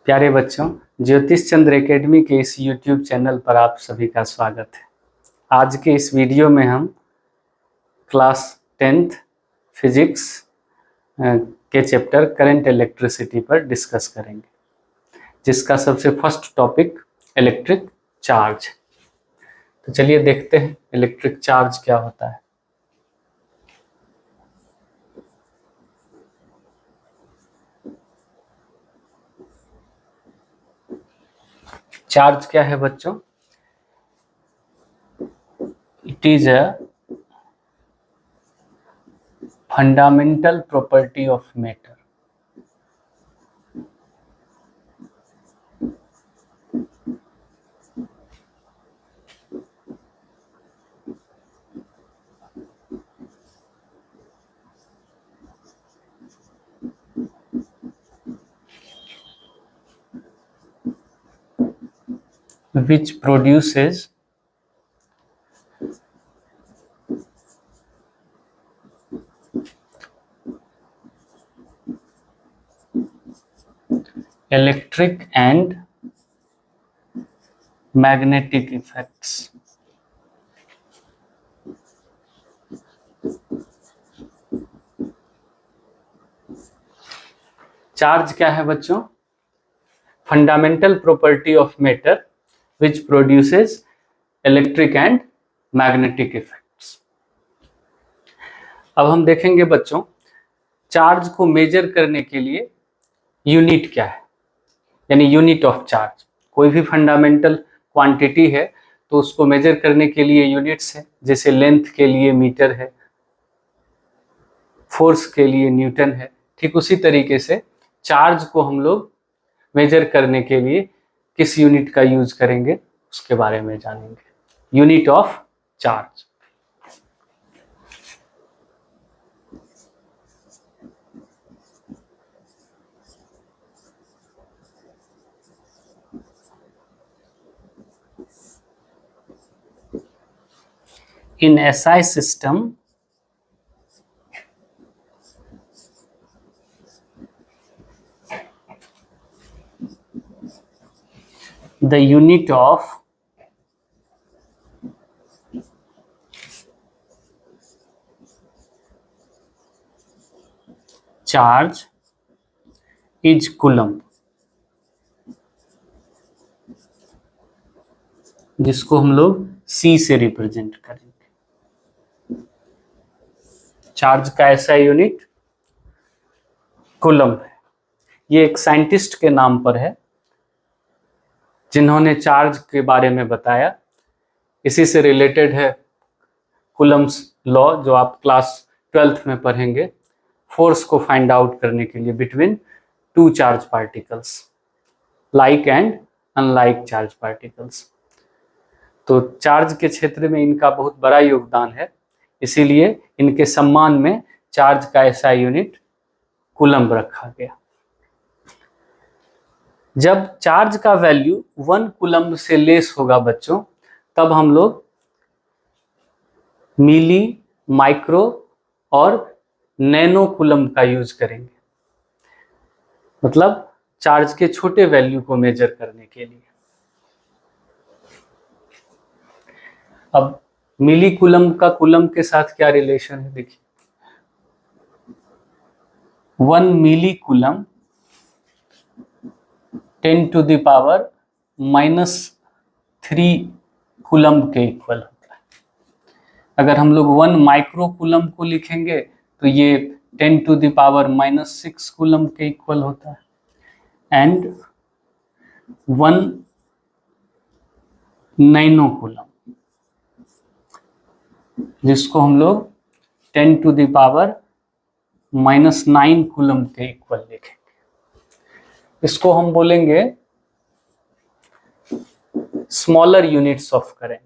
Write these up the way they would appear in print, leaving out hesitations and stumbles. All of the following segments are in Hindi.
प्यारे बच्चों, ज्योतिष चंद्र एकेडमी के इस YouTube चैनल पर आप सभी का स्वागत है। आज के इस वीडियो में हम क्लास 10th फिजिक्स के चैप्टर करंट इलेक्ट्रिसिटी पर डिस्कस करेंगे, जिसका सबसे फर्स्ट टॉपिक इलेक्ट्रिक चार्ज। तो चलिए देखते हैं इलेक्ट्रिक चार्ज क्या होता है। चार्ज क्या है बच्चों? It is a fundamental property of matter which produces electric and magnetic effects. Charge क्या है बच्चों? Fundamental property of matter which produces electric and magnetic effects. अब हम देखेंगे बच्चों, चार्ज को मेजर करने के लिए यूनिट क्या है, यानी यूनिट ऑफ चार्ज। कोई भी फंडामेंटल क्वांटिटी है तो उसको मेजर करने के लिए यूनिट्स है, जैसे लेंथ के लिए मीटर है, फोर्स के लिए न्यूटन है। ठीक उसी तरीके से चार्ज को हम लोग मेजर करने के लिए किस यूनिट का यूज करेंगे उसके बारे में जानेंगे। Unit of charge. In SI system, the unit of charge is coulomb, जिसको हम लोग C से रिप्रेजेंट करेंगे। चार्ज का ऐसा यूनिट कूलम्ब है। ये एक साइंटिस्ट के नाम पर है जिन्होंने चार्ज के बारे में बताया। इसी से रिलेटेड है कूलम्ब्स लॉ, जो आप क्लास 12th में पढ़ेंगे, फोर्स को फाइंड आउट करने के लिए between two charge particles, like and unlike charge particles. तो चार्ज के क्षेत्र में इनका बहुत बड़ा योगदान है, इसीलिए इनके सम्मान में चार्ज का ऐसा यूनिट कूलम्ब रखा गया। जब चार्ज का वैल्यू 1 कूलम्ब से लेस होगा बच्चों, तब हम लोग मिली, माइक्रो और नैनो कूलम्ब का यूज करेंगे, मतलब चार्ज के छोटे वैल्यू को मेजर करने के लिए। अब मिली कूलम्ब का कूलम्ब के साथ क्या रिलेशन है देखिए। 1 मिली कूलम्ब 10⁻³ कूलम्ब के इक्वल होता है। अगर हम लोग 1 माइक्रो कूलम्ब को लिखेंगे तो ये 10⁻⁻6 कूलम्ब के इक्वल होता है, एंड 1 नैनो कूलम्ब, जिसको हम लोग 10⁻⁻9 कूलम्ब के इक्वल लिखेंगे। इसको हम बोलेंगे smaller units of current.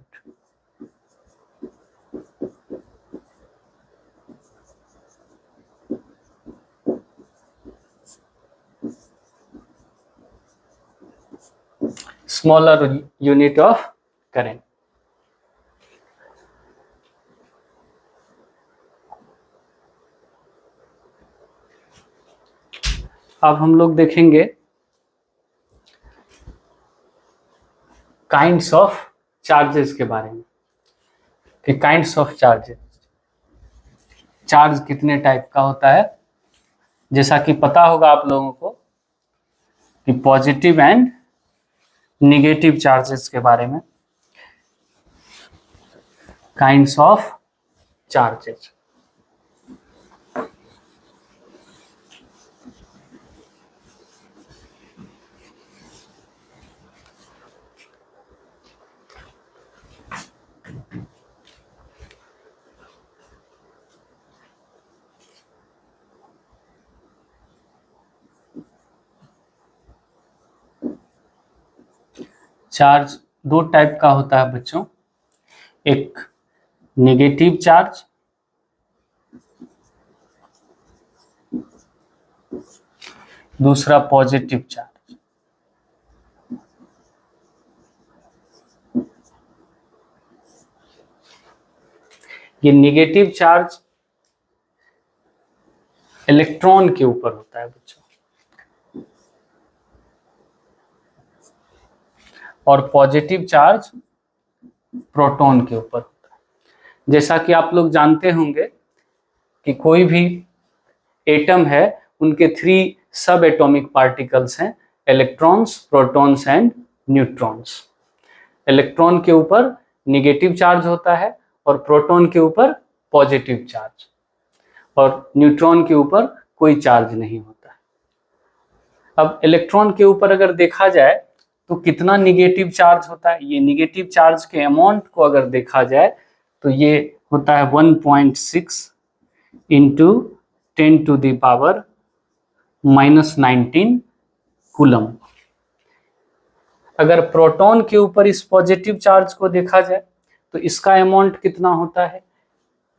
Smaller unit of current. अब हम लोग देखेंगे काइंड्स ऑफ चार्जेस के बारे में कि काइंड्स ऑफ चार्जेस, चार्ज कितने टाइप का होता है। जैसा कि पता होगा आप लोगों को कि पॉजिटिव एंड निगेटिव चार्जेस के बारे में, काइंड्स ऑफ चार्जेस। चार्ज दो टाइप का होता है बच्चों, एक नेगेटिव चार्ज, दूसरा पॉजिटिव चार्ज। ये नेगेटिव चार्ज इलेक्ट्रॉन के ऊपर होता है बच्चों, और पॉजिटिव चार्ज प्रोटॉन के ऊपर होता है। जैसा कि आप लोग जानते होंगे कि कोई भी एटम है, उनके 3 सब एटॉमिक पार्टिकल्स हैं, electrons, protons and neutrons. Electron के ऊपर नेगेटिव चार्ज होता है और प्रोटॉन के ऊपर पॉजिटिव चार्ज, और न्यूट्रॉन के ऊपर कोई चार्ज नहीं होता है। अब इलेक्ट्रॉन के ऊपर अगर देखा जाए तो कितना निगेटिव चार्ज होता है, ये निगेटिव चार्ज के अमाउंट को अगर देखा जाए तो ये होता है 1.6 इंटू 10⁻⁻19 कूलम। अगर प्रोटॉन के ऊपर इस पॉजिटिव चार्ज को देखा जाए तो इसका अमाउंट कितना होता है,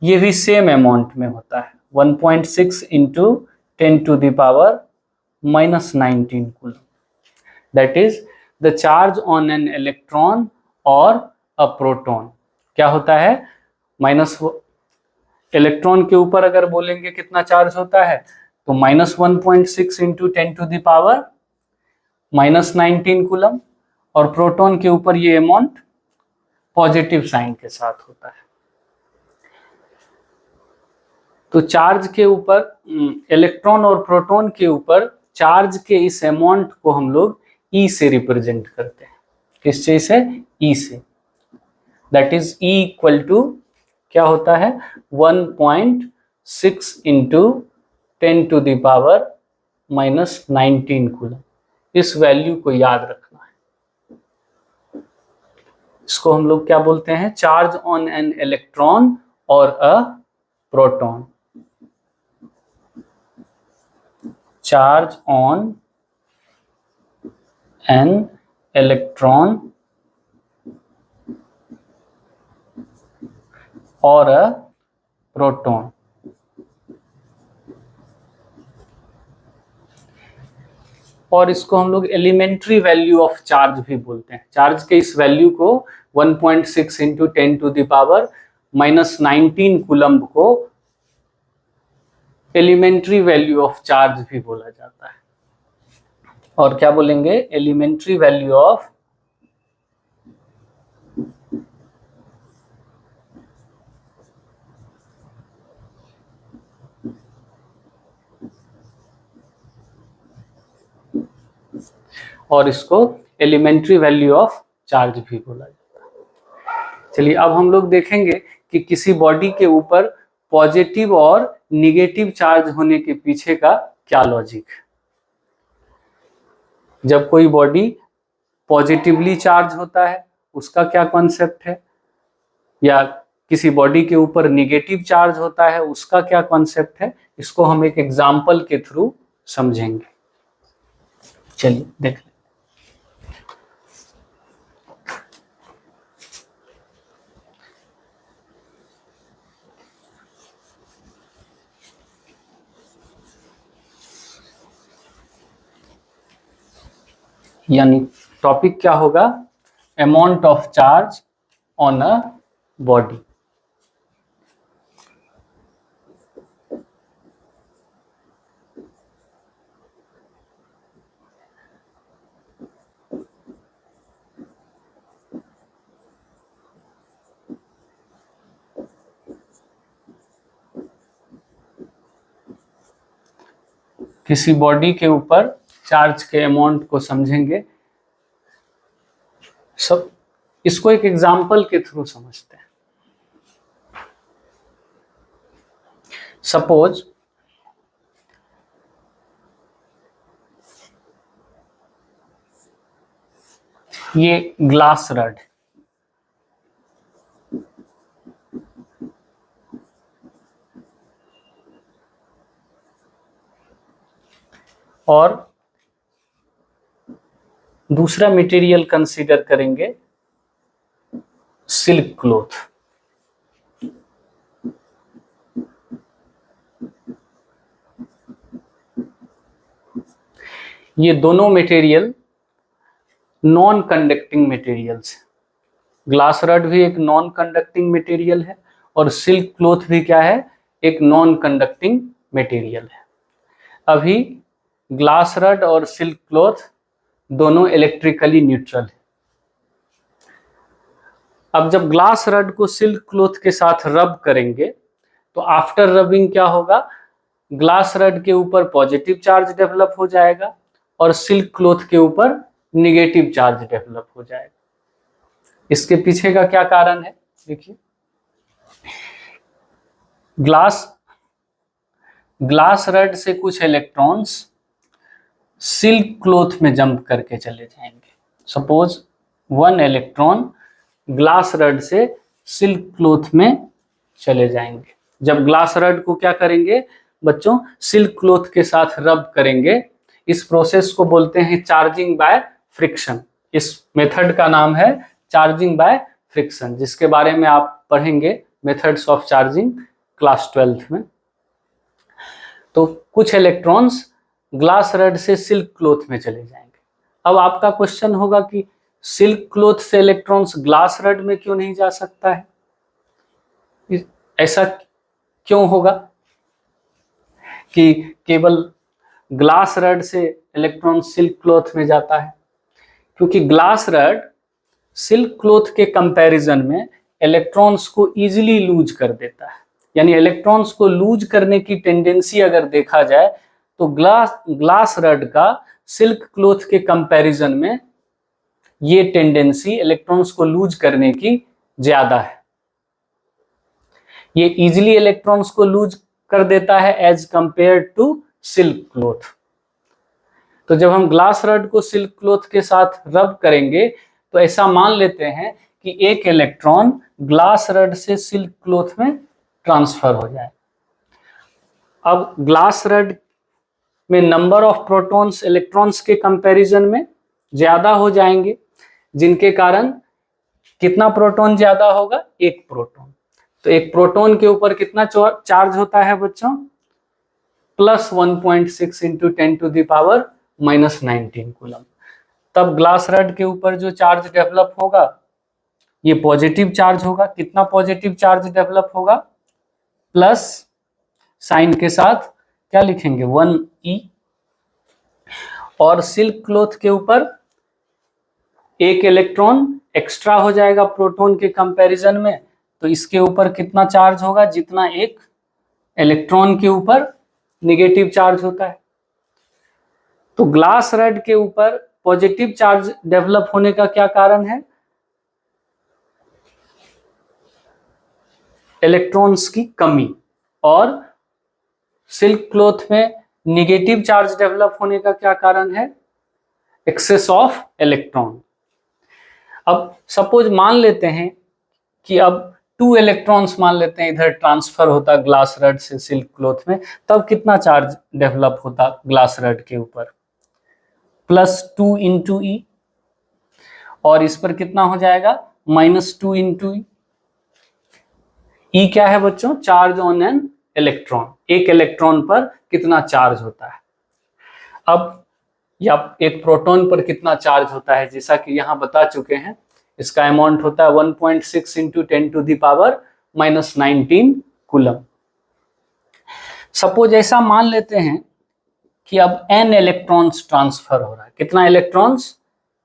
ये भी सेम अमाउंट में होता है, 1.6 into 10⁻⁻19 coulomb. That is the charge on an electron और अ प्रोटॉन। क्या होता है, माइनस, इलेक्ट्रॉन के ऊपर अगर बोलेंगे कितना चार्ज होता है तो -1.6 इंटू 10⁻⁻19 कूलम, और प्रोटॉन के ऊपर ये अमाउंट पॉजिटिव साइन के साथ होता है। तो चार्ज के ऊपर, इलेक्ट्रॉन और प्रोटॉन के ऊपर चार्ज के इस अमाउंट को हम लोग ई से रिप्रेजेंट करते हैं। किस चीज से, ई से। That is e equal to क्या होता है, 1.6 इंटू 10⁻⁻19 कूलम। इस वैल्यू को याद रखना है। इसको हम लोग क्या बोलते हैं, चार्ज ऑन एन इलेक्ट्रॉन और a proton. Charge on an electron और अ प्रोटॉन। और इसको हम लोग एलिमेंट्री वैल्यू ऑफ चार्ज भी बोलते हैं। चार्ज के इस वैल्यू को 1.6 इंटू 10⁻⁻19 कूलम्ब को एलिमेंट्री वैल्यू ऑफ चार्ज भी बोला जाता है। और क्या बोलेंगे, एलिमेंट्री वैल्यू ऑफ और इसको एलिमेंट्री वैल्यू ऑफ चार्ज भी बोला जाता है। चलिए अब हम लोग देखेंगे कि किसी बॉडी के ऊपर पॉजिटिव और निगेटिव चार्ज होने के पीछे का क्या लॉजिक है। जब कोई बॉडी पॉजिटिवली चार्ज होता है उसका क्या कॉन्सेप्ट है, या किसी बॉडी के ऊपर निगेटिव चार्ज होता है उसका क्या कॉन्सेप्ट है, इसको हम एक एग्जाम्पल के थ्रू समझेंगे। चलिए देख लें। यानी टॉपिक क्या होगा, amount of charge on a body. किसी बॉडी के ऊपर चार्ज के अमाउंट को समझेंगे। सब इसको एक एग्जाम्पल के थ्रू समझते हैं। सपोज ये ग्लास रड, और दूसरा मटेरियल कंसीडर करेंगे सिल्क क्लॉथ। ये दोनों मटेरियल नॉन कंडक्टिंग मटेरियल्स है। ग्लास रड भी एक नॉन कंडक्टिंग मटेरियल है और सिल्क क्लॉथ भी क्या है, एक नॉन कंडक्टिंग मटेरियल है। अभी ग्लास रड और सिल्क क्लॉथ दोनों इलेक्ट्रिकली न्यूट्रल है। अब जब ग्लास रड को सिल्क क्लॉथ के साथ रब करेंगे तो आफ्टर रबिंग क्या होगा, ग्लास रड के ऊपर पॉजिटिव चार्ज डेवलप हो जाएगा और सिल्क क्लॉथ के ऊपर निगेटिव चार्ज डेवलप हो जाएगा। इसके पीछे का क्या कारण है, देखिए ग्लास रड से कुछ इलेक्ट्रॉन्स सिल्क क्लॉथ में जंप करके चले जाएंगे। सपोज 1 इलेक्ट्रॉन ग्लास रड से सिल्क क्लॉथ में चले जाएंगे। जब ग्लास रड को क्या करेंगे बच्चों, सिल्क क्लॉथ के साथ रब करेंगे, इस प्रोसेस को बोलते हैं चार्जिंग बाय फ्रिक्शन। इस मेथड का नाम है चार्जिंग बाय फ्रिक्शन, जिसके बारे में आप पढ़ेंगे methods of charging class 12th में। तो कुछ इलेक्ट्रॉन्स ग्लास रड से सिल्क क्लॉथ में चले जाएंगे। अब आपका क्वेश्चन होगा कि सिल्क क्लॉथ से इलेक्ट्रॉन्स ग्लास रड में क्यों नहीं जा सकता है, ऐसा क्यों होगा कि केवल ग्लास रड से इलेक्ट्रॉन सिल्क क्लॉथ में जाता है? क्योंकि ग्लास रड सिल्क क्लॉथ के कंपैरिजन में इलेक्ट्रॉन्स को इजीली लूज कर देता है। यानी इलेक्ट्रॉन्स को लूज करने की टेंडेंसी अगर देखा जाए तो ग्लास रड का सिल्क क्लॉथ के कंपैरिजन में ये टेंडेंसी इलेक्ट्रॉन्स को लूज करने की ज्यादा है। ये इजीली इलेक्ट्रॉन्स को लूज कर देता है as compare to silk cloth. तो जब हम ग्लास रड को सिल्क क्लॉथ के साथ रब करेंगे तो ऐसा मान लेते हैं कि एक इलेक्ट्रॉन ग्लास रड से सिल्क क्लॉथ में ट्रांसफर हो जाए। अब ग्लास रड में नंबर ऑफ प्रोटॉन्स इलेक्ट्रॉन्स के कंपैरिजन में ज्यादा हो जाएंगे, जिनके कारण कितना प्रोटॉन ज्यादा होगा, एक प्रोटॉन। तो एक प्रोटॉन के ऊपर कितना चार्ज होता है बच्चों, प्लस 1.6 इंटू 10⁻⁻19 कूलम। तब ग्लास रड के ऊपर जो चार्ज डेवलप होगा ये पॉजिटिव चार्ज होगा। कितना पॉजिटिव चार्ज डेवलप होगा, प्लस साइन के साथ क्या लिखेंगे 1e। और सिल्क क्लॉथ के ऊपर एक इलेक्ट्रॉन एक्स्ट्रा हो जाएगा प्रोटॉन के कंपैरिजन में, तो इसके ऊपर कितना चार्ज होगा, जितना एक इलेक्ट्रॉन के ऊपर नेगेटिव चार्ज होता है। तो ग्लास रड के ऊपर पॉजिटिव चार्ज डेवलप होने का क्या कारण है, इलेक्ट्रॉन्स की कमी। और सिल्क क्लॉथ में नेगेटिव चार्ज डेवलप होने का क्या कारण है, एक्सेस ऑफ इलेक्ट्रॉन। अब सपोज मान लेते हैं कि अब 2 इलेक्ट्रॉन्स मान लेते हैं इधर ट्रांसफर होता ग्लास रड से सिल्क क्लॉथ में, तब कितना चार्ज डेवलप होता ग्लास रड के ऊपर, प्लस 2 इंटू ई। और इस पर कितना हो जाएगा, -2 इंटू ई। ई क्या है बच्चों, चार्ज ऑन एन इलेक्ट्रॉन, एक इलेक्ट्रॉन पर कितना चार्ज होता है। अब या एक प्रोटॉन पर कितना चार्ज होता है, जैसा कि यहां बता चुके हैं, इसका अमाउंट होता है 1.6 इंटू 10⁻⁻19 कूलम। सपोज ऐसा मान लेते हैं कि अब n इलेक्ट्रॉन्स ट्रांसफर हो रहा है। कितना इलेक्ट्रॉन्स,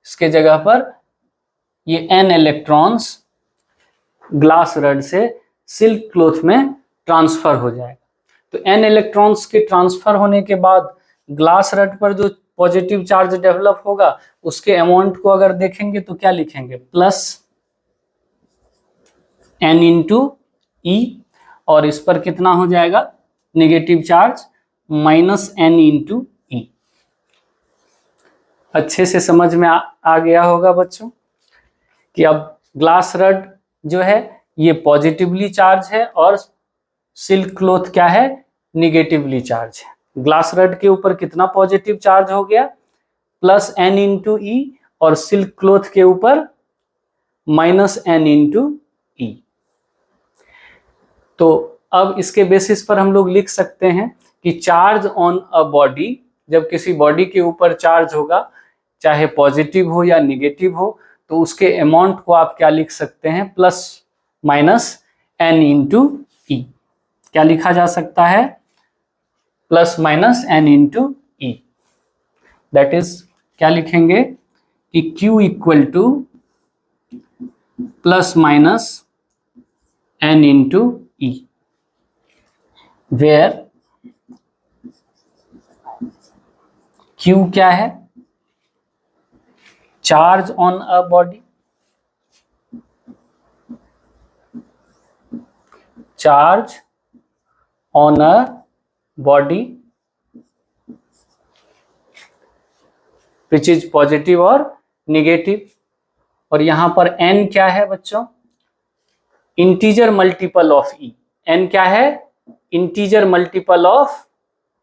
इसके जगह पर ये n इलेक्ट्रॉन्स ग्लास रड से सिल्क क्लॉथ में ट्रांसफर हो जाएगा। तो n इलेक्ट्रॉन्स के ट्रांसफर होने के बाद ग्लास रड पर जो पॉजिटिव चार्ज डेवलप होगा उसके अमाउंट को अगर देखेंगे तो क्या लिखेंगे, प्लस n इंटू ई, और इस पर कितना हो जाएगा negative charge, minus n into e. अच्छे से समझ में आ गया होगा बच्चों कि अब ग्लास रड जो है ये पॉजिटिवली चार्ज है और सिल्क क्लॉथ क्या है, निगेटिवली चार्ज है। ग्लास रड के ऊपर कितना पॉजिटिव चार्ज हो गया, प्लस n इंटू ई, और सिल्क क्लॉथ के ऊपर माइनस n इंटू ई। तो अब इसके बेसिस पर हम लोग लिख सकते हैं कि चार्ज ऑन अ बॉडी, जब किसी बॉडी के ऊपर चार्ज होगा चाहे पॉजिटिव हो या निगेटिव हो, तो उसके अमाउंट को आप क्या लिख सकते हैं, plus minus n into e. क्या लिखा जा सकता है, plus minus n into e. That is क्या लिखेंगे कि Q equal to plus minus n into e, where Q क्या है, charge on a body, charge on a body which is positive और निगेटिव, और यहां पर n क्या है बच्चों, integer multiple of e. n क्या है, इंटीजर मल्टीपल ऑफ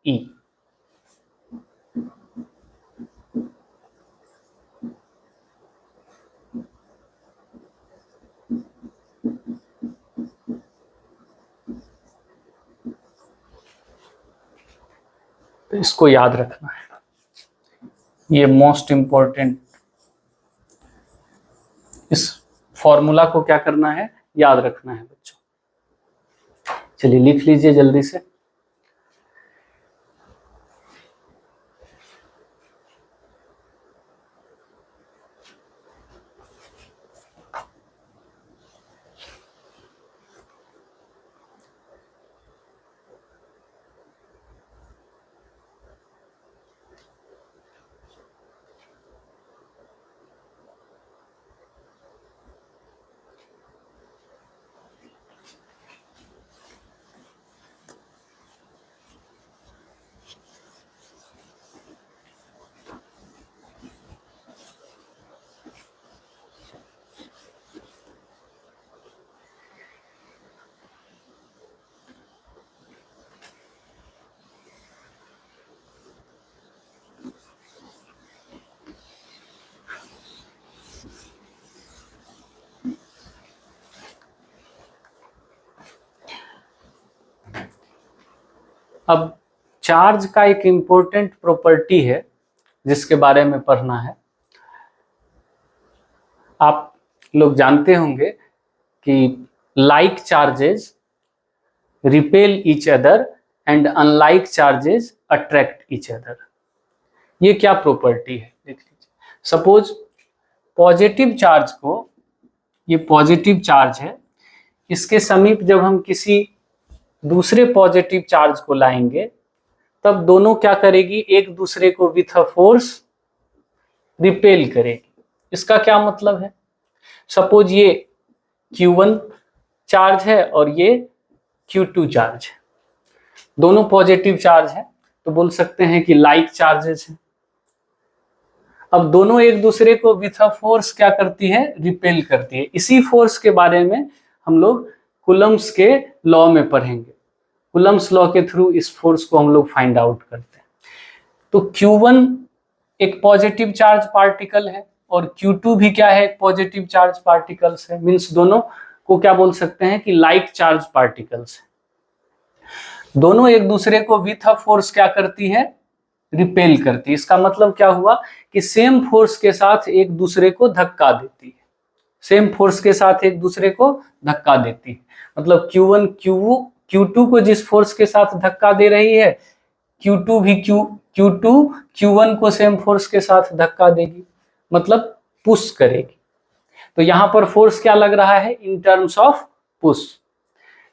ई। तो इसको याद रखना है, ये मोस्ट इंपॉर्टेंट, इस फॉर्मूला को क्या करना है, याद रखना है बच्चों। चलिए लिख लीजिए जल्दी से। अब चार्ज का एक इंपॉर्टेंट प्रॉपर्टी है जिसके बारे में पढ़ना है। आप लोग जानते होंगे कि like charges repel each other and unlike charges attract each other. ये क्या प्रॉपर्टी है देख लीजिए। सपोज पॉजिटिव चार्ज को, ये पॉजिटिव चार्ज है, इसके समीप जब हम किसी दूसरे पॉजिटिव चार्ज को लाएंगे तब दोनों क्या करेगी, एक दूसरे को विथ अ फोर्स रिपेल करेगी। इसका क्या मतलब है, सपोज ये Q1 चार्ज है और ये Q2 चार्ज है, दोनों पॉजिटिव चार्ज है, तो बोल सकते हैं कि लाइक चार्जेस है। अब दोनों एक दूसरे को विथ अ फोर्स क्या करती है, रिपेल करती है। इसी फोर्स के बारे में हम लोग कूलम्ब्स के लॉ में पढ़ेंगे। कूलम्ब्स लॉ के थ्रू इस फोर्स को हम लोग फाइंड आउट करते हैं। तो Q1 एक पॉजिटिव चार्ज पार्टिकल है और Q2 भी क्या है, एक पॉजिटिव चार्ज पार्टिकल्स है। मींस दोनों को क्या बोल सकते हैं कि लाइक चार्ज पार्टिकल्स है। दोनों एक दूसरे को विथ अ फोर्स क्या करती है, रिपेल करती है। इसका मतलब क्या हुआ कि सेम फोर्स के साथ एक दूसरे को धक्का देती है, सेम फोर्स के साथ एक दूसरे को धक्का देती है। मतलब Q1 Q2 को जिस फोर्स के साथ धक्का दे रही है, Q2 भी Q2 Q1 को सेम फोर्स के साथ धक्का देगी, मतलब पुश करेगी। तो यहां पर फोर्स क्या लग रहा है, इन टर्म्स ऑफ पुश,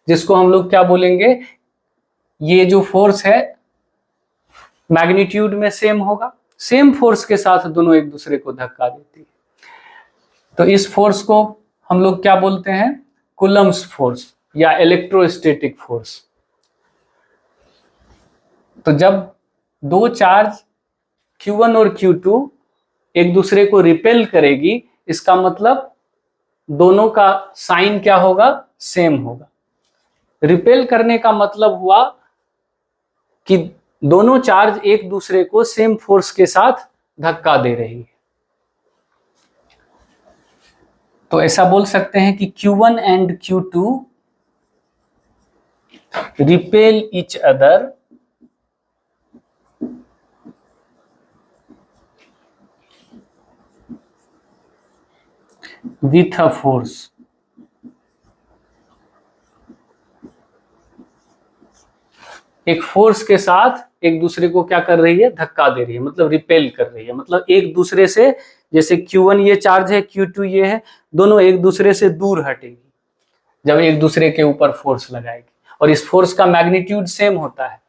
जिसको हम लोग क्या बोलेंगे, ये जो फोर्स है मैग्नीट्यूड में सेम होगा, सेम फोर्स के साथ दोनों एक दूसरे को धक्का देती है। तो इस फोर्स को हम लोग क्या बोलते हैं? कूलम्ब्स फोर्स या इलेक्ट्रोस्टैटिक फोर्स। तो जब दो चार्ज Q1 और Q2 एक दूसरे को रिपेल करेगी, इसका मतलब दोनों का साइन क्या होगा? सेम होगा। रिपेल करने का मतलब हुआ कि दोनों चार्ज एक दूसरे को सेम फोर्स के साथ धक्का दे रही है। तो ऐसा बोल सकते हैं कि Q1 and Q2 repel each other with a force एक फोर्स के साथ एक दूसरे को क्या कर रही है? धक्का दे रही है, मतलब रिपेल कर रही है। मतलब एक दूसरे से, जैसे Q1 ये चार्ज है, Q2 ये है, दोनों एक दूसरे से दूर हटेगी जब एक दूसरे के ऊपर फोर्स लगाएगी। और इस फोर्स का मैग्नीट्यूड सेम होता है।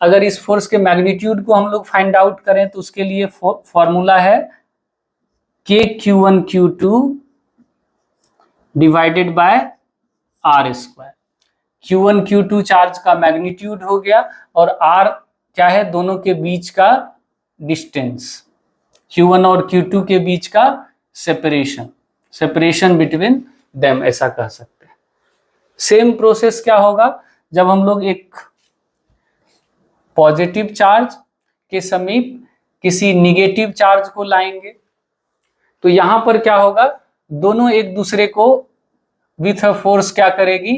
अगर इस फोर्स के मैग्नीट्यूड को हम लोग फाइंड आउट करें तो उसके लिए फॉर्मूला है KQ1Q2 divided by R square. Q1 Q2 charge का मैग्नीट्यूड हो गया और R क्या है? दोनों के बीच का डिस्टेंस, Q1 और Q2 के बीच का सेपरेशन बिटवीन देम, ऐसा कह सकते हैं। सेम प्रोसेस क्या होगा जब हम लोग एक पॉजिटिव चार्ज के समीप किसी निगेटिव चार्ज को लाएंगे, तो यहां पर क्या होगा? दोनों एक दूसरे को विथ अ फोर्स क्या करेगी?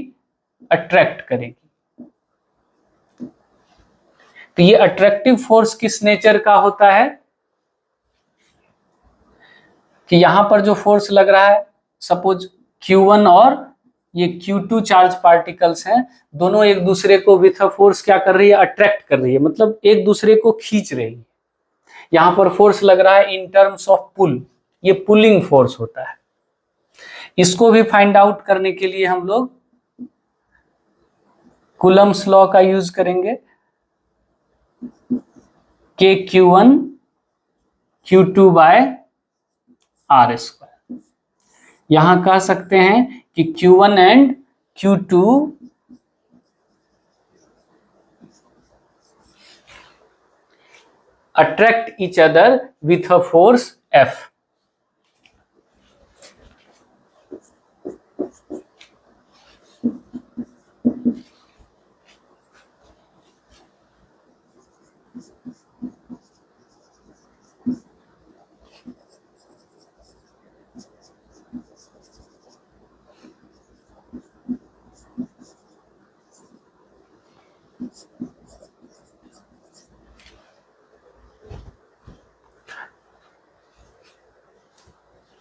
अट्रैक्ट करेगी। तो ये अट्रैक्टिव फोर्स किस नेचर का होता है? कि यहां पर जो फोर्स लग रहा है, सपोज Q1 और ये Q2 चार्ज पार्टिकल्स हैं, दोनों एक दूसरे को विथ अ फोर्स क्या कर रही है? अट्रैक्ट कर रही है, मतलब एक दूसरे को खींच रही है। यहां पर फोर्स लग रहा है इन टर्म्स ऑफ पुल, ये पुलिंग फोर्स होता है। इसको भी फाइंड आउट करने के लिए हम लोग कूलम्ब्स लॉ का यूज करेंगे। KQ1 Q2 bye R square. यहां कह सकते हैं कि Q1 and Q2 attract each other with a force F.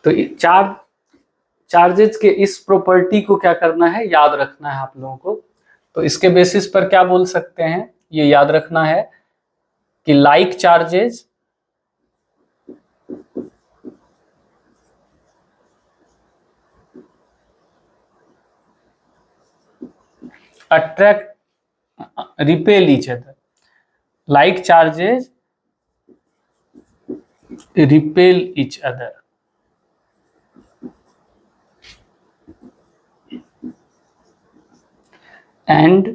तो चार्जेस के इस प्रॉपर्टी को क्या करना है? याद रखना है आप लोगों को। तो इसके बेसिस पर क्या बोल सकते हैं? ये याद रखना है कि like charges attract repel each other, like charges repel each other, and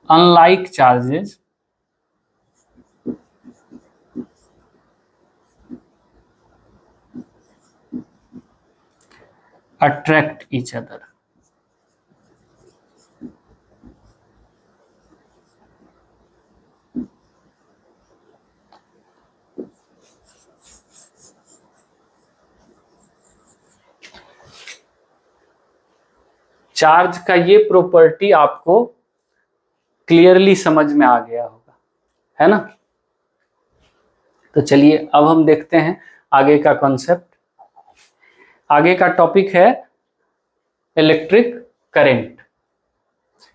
unlike charges attract each other. Charge का ये प्रॉपर्टी आपको क्लियरली समझ में आ गया होगा, है ना? तो चलिए अब हम देखते हैं आगे का कॉन्सेप्ट। आगे का टॉपिक है इलेक्ट्रिक करंट।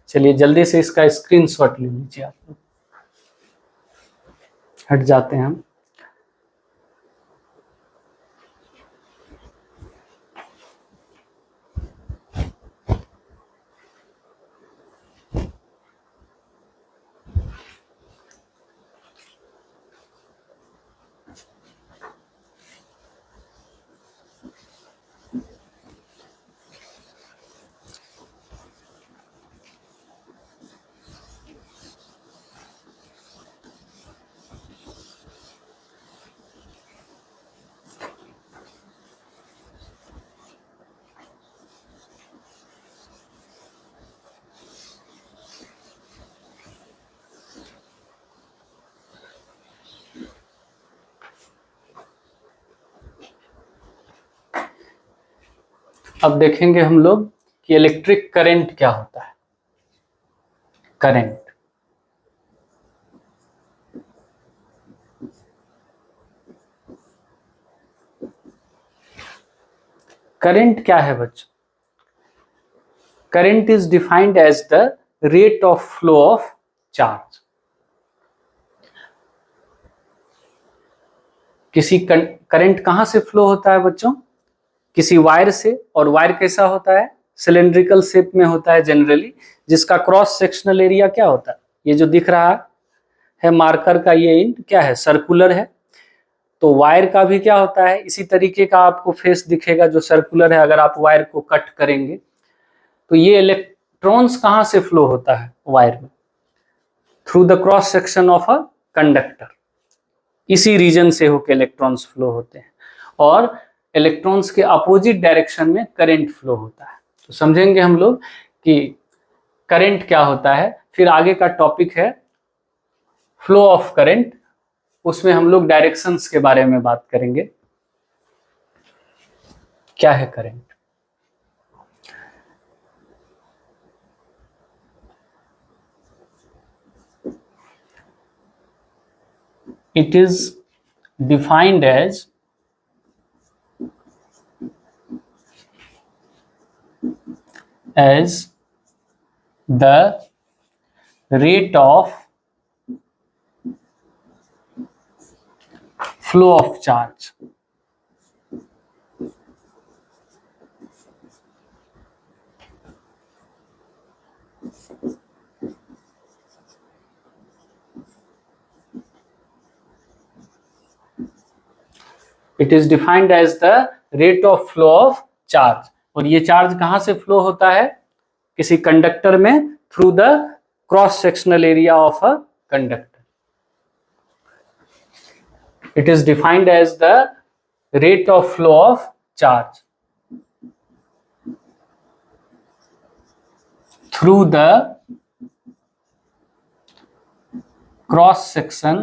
चलिए जल्दी से इसका स्क्रीनशॉट ले लीजिए आप लोग। हट जाते हैं हम। अब देखेंगे हम लोग कि इलेक्ट्रिक करंट क्या होता है। करंट, करंट क्या है बच्चों? Current is defined as the rate of flow of charge. किसी करंट कहां से फ्लो होता है बच्चों? किसी वायर से, और वायर कैसा होता है? सिलेंड्रिकल शेप में होता है जनरली, जिसका क्रॉस सेक्शनल एरिया क्या होता है? ये जो दिख रहा है मार्कर का ये एंड क्या है? सर्कुलर है। तो वायर का भी क्या होता है? इसी तरीके का आपको फेस दिखेगा जो सर्कुलर है। अगर आप वायर को कट करेंगे तो ये इलेक्ट्रॉन्स कहां से फ्लो होता है वायर में? Through the cross section of a conductor. इसी रीजन से होकर इलेक्ट्रॉन्स फ्लो होते हैं, और इलेक्ट्रॉन्स के अपोजिट डायरेक्शन में करंट फ्लो होता है। तो समझेंगे हम लोग कि करंट क्या होता है। फिर आगे का टॉपिक है फ्लो ऑफ करंट, उसमें हम लोग डायरेक्शंस के बारे में बात करेंगे। क्या है current? It is defined as the rate of flow of charge. It is defined as the rate of flow of charge. और ये चार्ज कहां से फ्लो होता है? किसी कंडक्टर में, through the cross sectional area of a conductor. It is defined as the rate of flow of charge through the cross section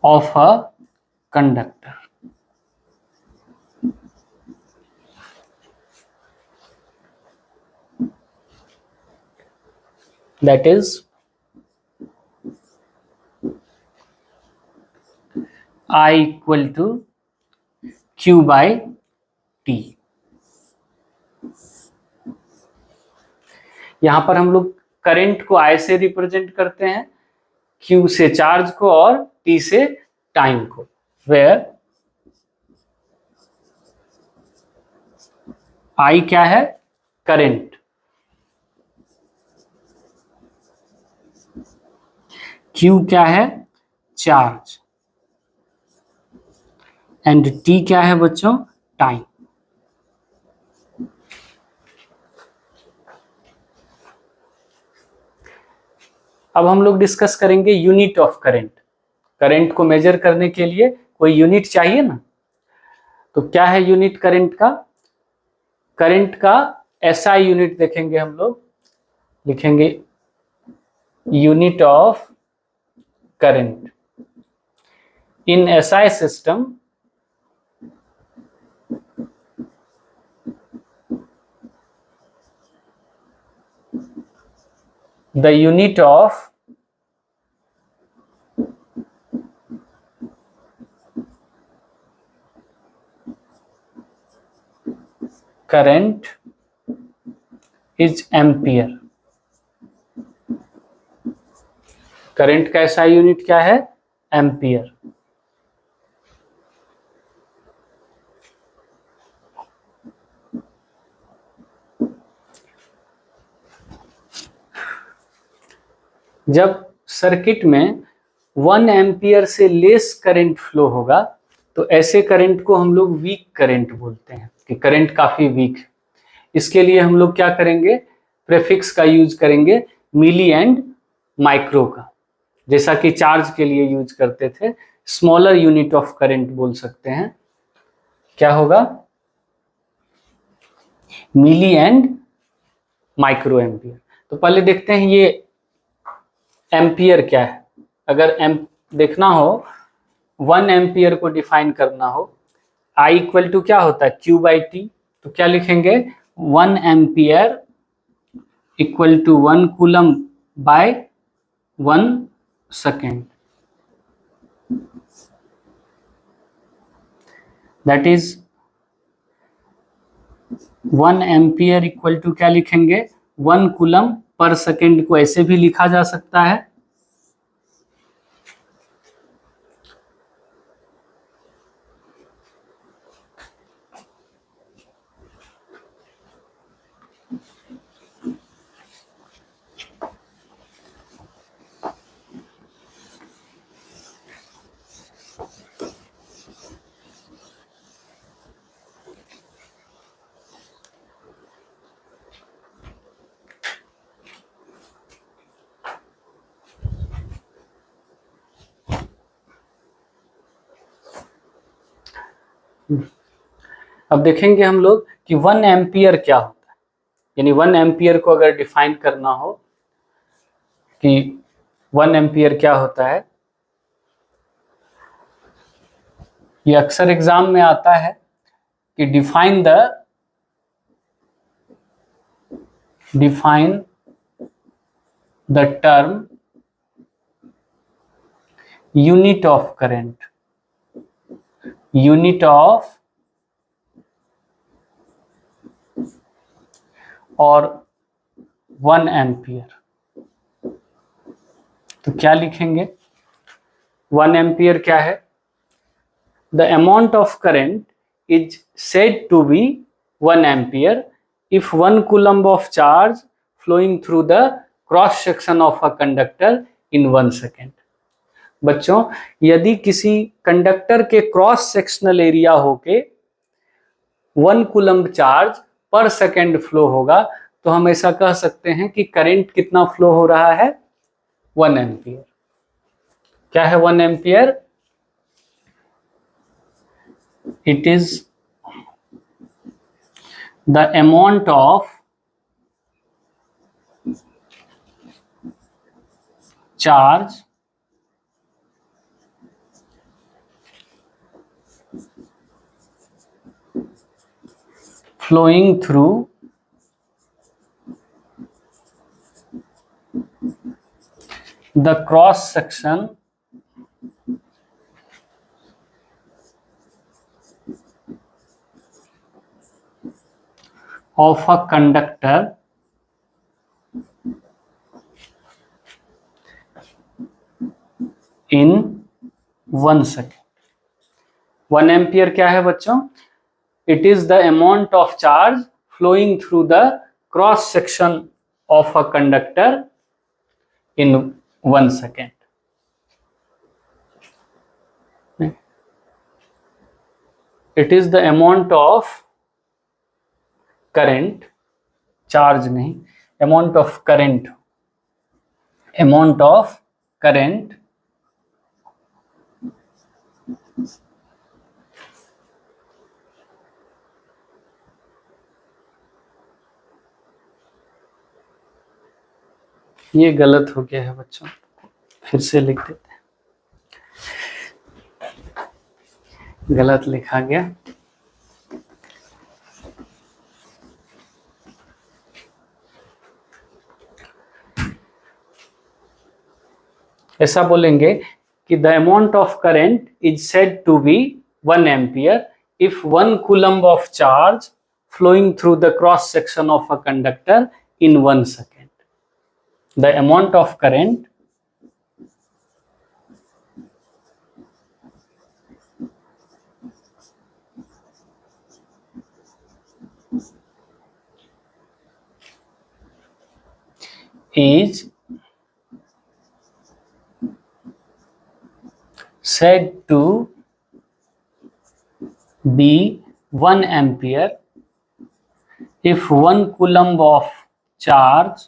of a conductor. That is I equal to Q by T. यहां पर हम लोग करंट को I से रिप्रेजेंट करते हैं, Q से चार्ज को और T से टाइम को, वेयर I क्या है? करंट, Q क्या है? चार्ज, एंड T क्या है बच्चों? टाइम. अब हम लोग डिस्कस करेंगे यूनिट ऑफ करंट. करंट को मेजर करने के लिए कोई यूनिट चाहिए ना, तो क्या है यूनिट करंट का? करंट का एसआई यूनिट देखेंगे हम लोग, लिखेंगे unit of current. In SI system the unit of current is ampere. Current का ऐसा यूनिट क्या है? एम्पियर. जब सर्किट में 1 एम्पियर से लेस करंट फ्लो होगा तो ऐसे करंट को हम लोग वीक करंट बोलते हैं, कि करंट काफी वीक है. इसके लिए हम लोग क्या करेंगे? प्रेफिक्स का यूज करेंगे, मिली एंड माइक्रो का, जैसा कि चार्ज के लिए यूज करते थे. स्मॉलर यूनिट ऑफ करंट बोल सकते हैं. क्या होगा? मिली एंड माइक्रो एम्पियर. तो पहले देखते हैं ये एम्पियर क्या है. अगर एम देखना हो 1 एम्पियर को डिफाइन करना हो, I इक्वल टू क्या होता है Q/T, तो क्या लिखेंगे 1 ampere equal to 1 coulomb by 1 second, that is 1 ampere equal to क्या लिखेंगे 1 कूलम पर सेकेंड को ऐसे भी लिखा जा सकता है अब देखेंगे हम लोग कि 1 एम्पियर क्या होता है, यानी 1 एम्पियर को अगर डिफाइन करना हो कि 1 एम्पियर क्या होता है, ये अक्सर एग्जाम में आता है कि define the term unit of current, unit of और 1 एम्पियर, तो क्या लिखेंगे 1 एम्पियर क्या है, the amount of current is said to be 1 ampere if 1 coulomb of charge flowing through the cross section of a conductor in 1 second। बच्चों यदि किसी कंडक्टर के क्रॉस सेक्शनल एरिया होके 1 कूलम्ब चार्ज पर सेकेंड फ्लो होगा तो हम ऐसा कह सकते हैं कि करंट कितना फ्लो हो रहा है 1 एम्पियर। क्या है 1 ampere, it is the amount of charge flowing through the cross section of a conductor in 1 second। 1 ampere क्या है बच्चों, it is the amount of charge flowing through the cross section of a conductor in 1 second. It is the amount of current, charge नहीं, amount of current, amount of current ये गलत हो गया है बच्चों, फिर से लिख देते हैं, गलत लिखा गया। ऐसा बोलेंगे कि the amount of current is said to be 1 ampere if 1 coulomb of charge flowing through the cross section of a conductor in 1 second। The amount of current is said to be 1 ampere if 1 coulomb of charge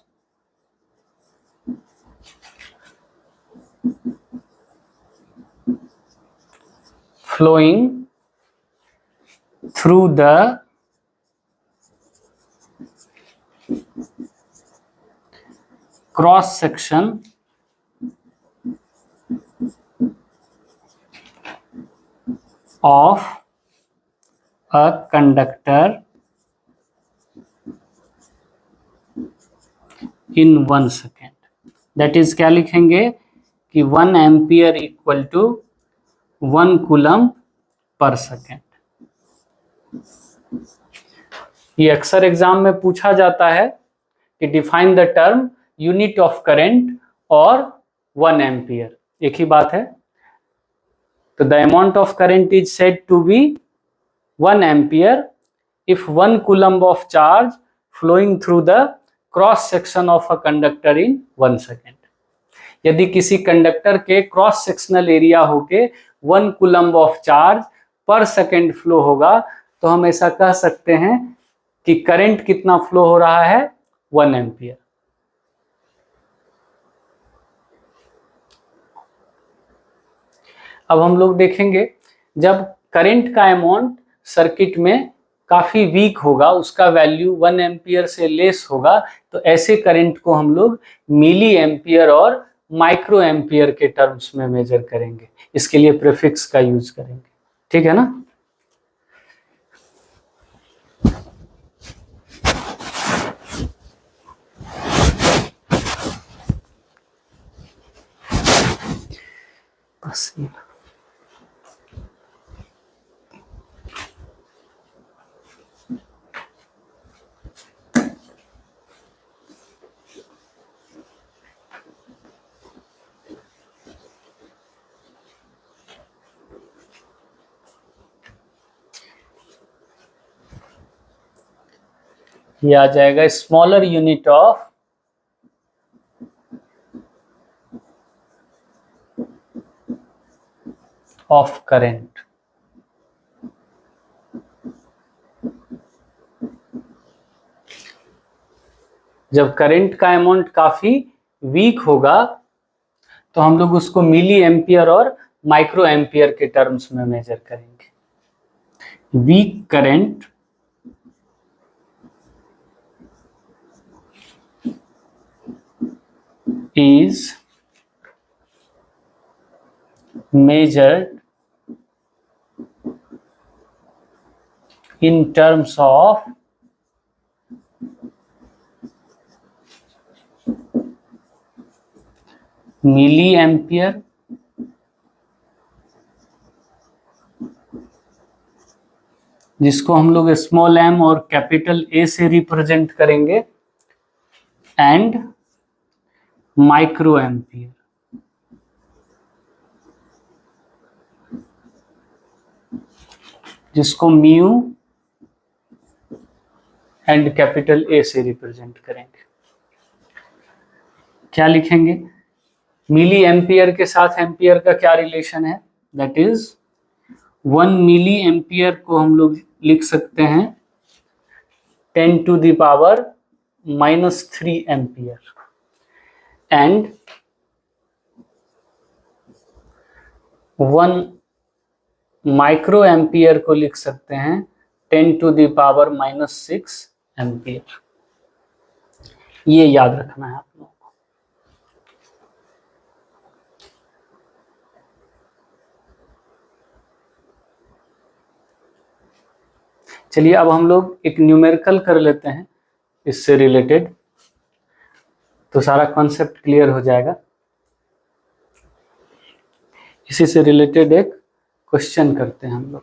flowing through the cross section of a conductor in 1 second. That is क्या लिखेंगे कि 1 ampere equal to 1 coulomb per second. ये अक्सर एग्जाम में पूछा जाता है कि define the term unit of current और 1 एम्पियर, एक ही बात है। तो the amount of current is said to be 1 ampere if 1 coulomb of charge flowing through the cross section of a conductor in 1 second. यदि किसी कंडक्टर के क्रॉस सेक्शनल एरिया होके 1 कूलम्ब ऑफ चार्ज पर सेकेंड फ्लो होगा, तो हम ऐसा कह सकते हैं कि करंट कितना फ्लो हो रहा है, 1 एम्पियर। अब हम लोग देखेंगे जब करंट का अमाउंट सर्किट में काफी वीक होगा, उसका वैल्यू 1 एम्पियर से लेस होगा, तो ऐसे करंट को हम लोग मिली एम्पियर और माइक्रो एम्पियर के टर्म्स में मेजर करेंगे। इसके लिए प्रीफिक्स का यूज करेंगे, ठीक है ना। बस ये आ जाएगा स्मॉलर यूनिट ऑफ करंट। जब करंट का अमाउंट काफी वीक होगा तो हम लोग उसको मिली एम्पियर और माइक्रो एम्पियर के टर्म्स में मेजर करेंगे। Weak current is measured in terms of milliampere जिसको हम लोग स्मॉल m और कैपिटल A से रिप्रेजेंट करेंगे, एंड माइक्रो एम्पियर जिसको म्यू एंड कैपिटल A से रिप्रेजेंट करेंगे। क्या लिखेंगे, मिली एम्पियर के साथ एम्पियर का क्या रिलेशन है, दैट इज 1 मिली एम्पियर को हम लोग लिख सकते हैं 10 to the power -3 ampere, and 1 micro ampere को लिख सकते हैं 10 to the power -6 एम्पियर। ये याद रखना है आप लोगों को। चलिए अब हम लोग एक न्यूमेरिकल कर लेते हैं इससे रिलेटेड, तो सारा कॉन्सेप्ट क्लियर हो जाएगा। इसी से रिलेटेड एक क्वेश्चन करते हैं हम लोग।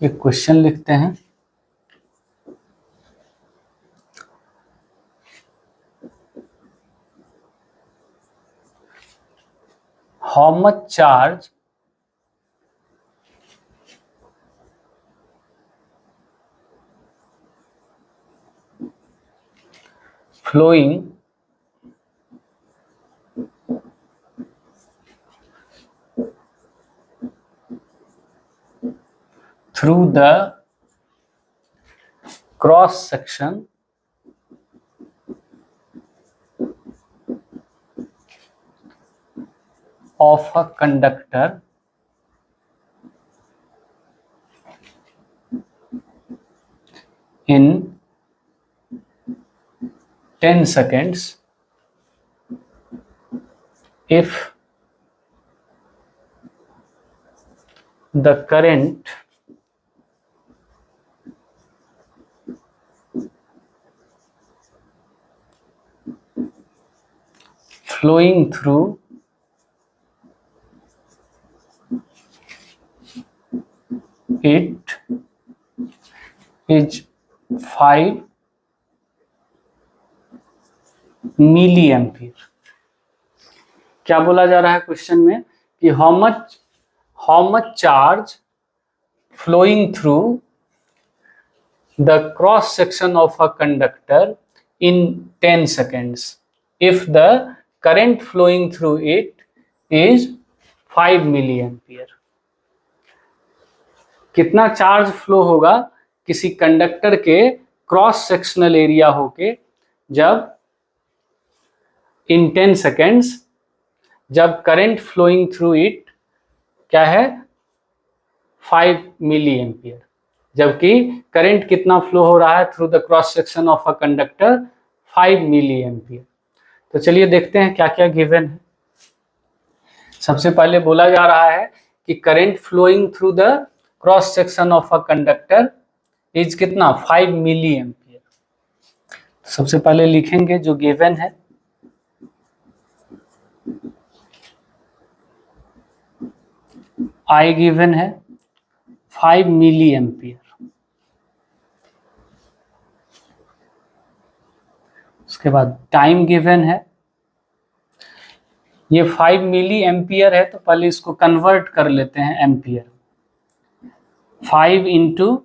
एक क्वेश्चन लिखते हैं, how much charge flowing through the cross section of a conductor in 10 seconds if the current flowing through it is 5 milliampere. क्या बोला जा रहा है क्वेश्चन में कि how much charge flowing through the cross section of a conductor in 10 seconds if the current flowing through it is 5 milliampere। कितना चार्ज फ्लो होगा किसी कंडक्टर के क्रॉस सेक्शनल एरिया होके जब इन 10 सेकेंड्स जब करंट फ्लोइंग थ्रू इट क्या है 5 मिली एम्पियर, जबकि करंट कितना फ्लो हो रहा है through the cross section of a conductor 5 milliampere. तो चलिए देखते हैं क्या क्या गिवन है। सबसे पहले बोला जा रहा है कि current flowing through the cross section of a conductor is कितना 5 मिली एम्पियर। सबसे पहले लिखेंगे जो गिवन है I गिवन है 5 मिली एम्पियर। उसके बाद टाइम गिवन है, ये 5 मिली एम्पियर है तो पहले इसको कन्वर्ट कर लेते हैं एम्पियर। 5 इंटू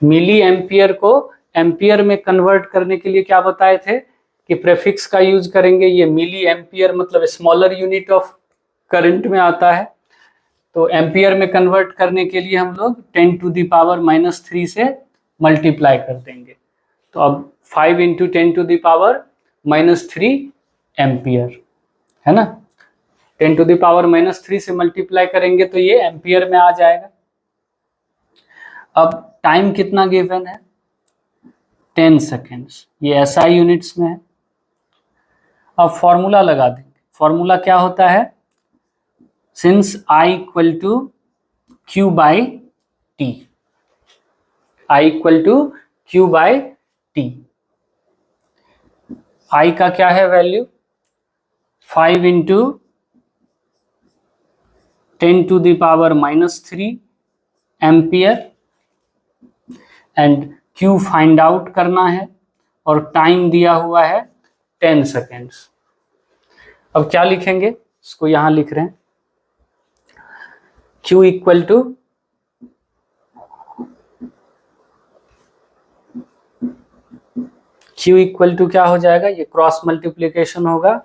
मिली एम्पियर को एम्पियर में कन्वर्ट करने के लिए क्या बताए थे कि प्रेफिक्स का यूज करेंगे। ये मिली एम्पियर मतलब स्मॉलर यूनिट ऑफ करंट में आता है, तो एम्पियर में कन्वर्ट करने के लिए हम लोग 10 टू द पावर -3 से मल्टीप्लाई कर देंगे। तो अब 5 into 10 to the power -3 ampere है ना, 10 टू द पावर -3 से मल्टीप्लाई करेंगे तो ये एम्पियर में आ जाएगा। अब टाइम कितना गिवन है 10 सेकेंड्स, ये एसआई यूनिट्स में है। अब फॉर्मूला लगा देंगे। फॉर्मूला क्या होता है, since I equal to Q by t, I equal to Q by t. I का क्या है value 5 into 10 to the power -3 ampere and Q find out करना है और टाइम दिया हुआ है 10 सेकेंड्स। अब क्या लिखेंगे, इसको यहां लिख रहे हैं Q इक्वल टू क्या हो जाएगा, ये क्रॉस मल्टीप्लीकेशन होगा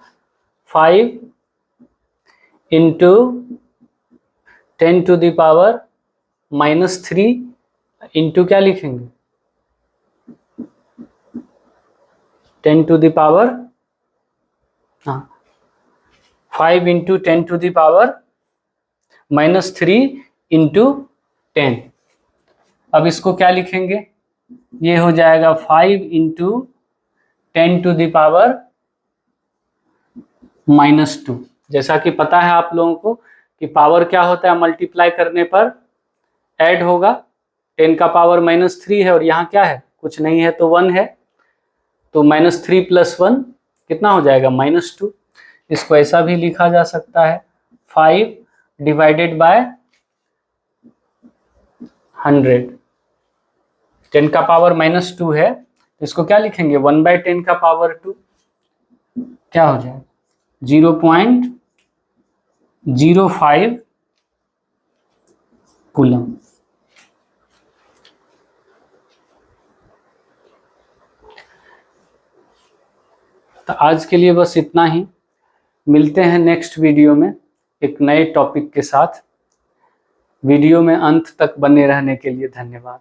5 into 10 to the power -3 into क्या लिखेंगे 10 to the power 5 into 10 to the power -3 into 10। अब इसको क्या लिखेंगे, ये हो जाएगा 5 इंटू 10 टू द पावर -2। जैसा कि पता है आप लोगों को कि पावर क्या होता है मल्टीप्लाई करने पर ऐड होगा। 10 का पावर -3 है और यहाँ क्या है कुछ नहीं है तो 1 है, तो -3 + 1 कितना हो जाएगा -2। इसको ऐसा भी लिखा जा सकता है 5 डिवाइडेड बाय 100। 10 का पावर -2 है, इसको क्या लिखेंगे 1/10 का पावर 2, क्या हो जाएगा 0.05 कूलम। तो आज के लिए बस इतना ही। मिलते हैं नेक्स्ट वीडियो में एक नए टॉपिक के साथ। वीडियो में अंत तक बने रहने के लिए धन्यवाद।